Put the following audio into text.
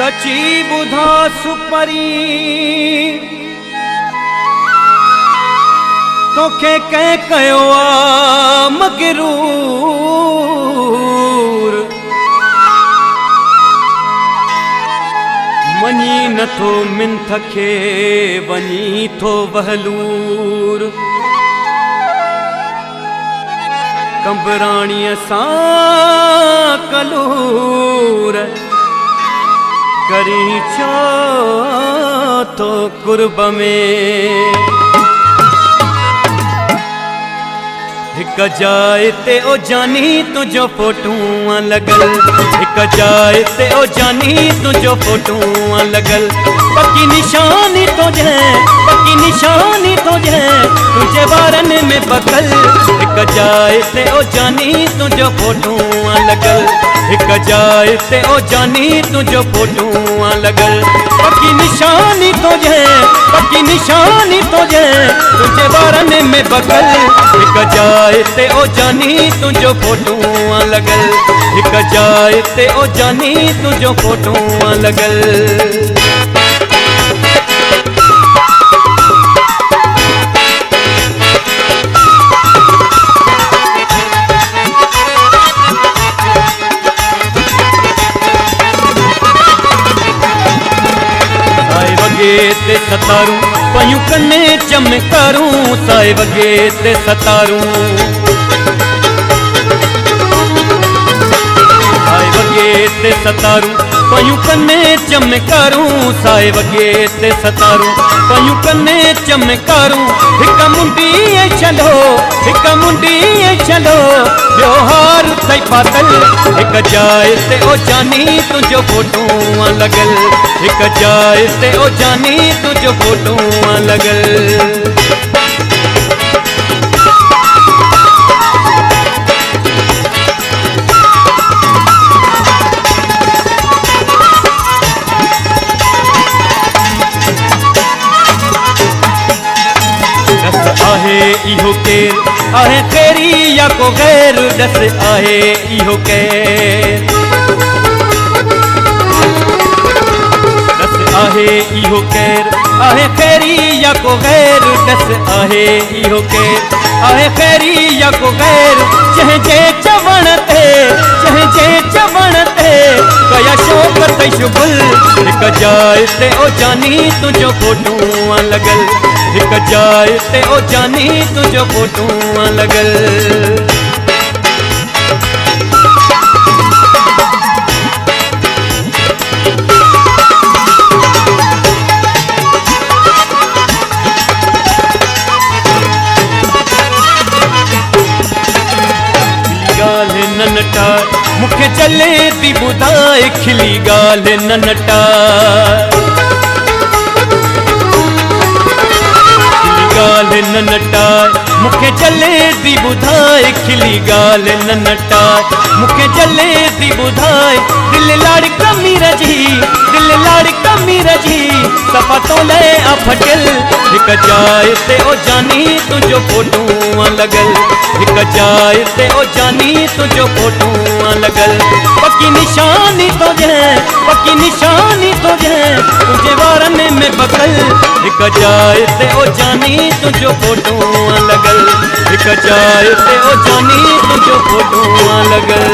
सची बुधा सुपरी तोखे कह कयो आ मगरूर मनी नथो मिंथ खे वनी थो बहलूर कंबराणीअ सां कलूर करी छो तो कुर्ब में एक जाए ते ओ जानी तुझो फोटू लगल एक जाए ते ओ जानी तुझो फोटू लगल पक्की निशानी तुझे तुझे बारन में बकल एक जाए ते ओ जानी तुझो फोटू लगल एक जाए ते ओ जानी तुझो फोटू लगल पक्की निशानी तुझे तुझे बारन में बकल एक जाए ते ओ जानी तुझो फोटू लगल एक जाए ते ओ जानी तुझो फोटू लगल ते सतारूं पयूं कने चमकारूं साए वगे ते सतारूं साए वगे ते सतारूं पयूं कने चमकारूं साए वगे ते सतारूं पयूं कने चमकारूं हिक मुंडी छलो ॿियो हार थई पातल एक जाए ते ओ जानी तुझो फोटू लगल एक जाए ते ओ जानी तुझो फोटू लगल आहे इहो केर आहे तेरी या को गैर दस आहे इहो केर दस आहे इहो केर आहे तेरी या को गैर दस आहे इहो केर आहे तेरी या को गैर जंहिंजे चवण ते कया शौक़ तई शुगुल हिक जाए ते ओ जानी तुझो फोटू लगल एक जाए ते ओ जानी तुझो फोटू लगल गाल ननटा मुखे चले ती बुधाए खिली गाल ननटा गाल ननटा मुखे चले दी बुधाए खिली गाल ननटा मुखे चले दी बुधाए दिल लाड़ कमी रजी सफा तो ले अफटल एक जाए ते ओ जानी तुझो फोटू लगल एक जाए ते ओ जानी तुझो फोटू लगल पक्की निशानी तुझे तुझे बारन में बकल एक जाए ते ओ जानी तुझो फोटू लगल एक जाए ते ओ जानी तुझो फोटू लगल।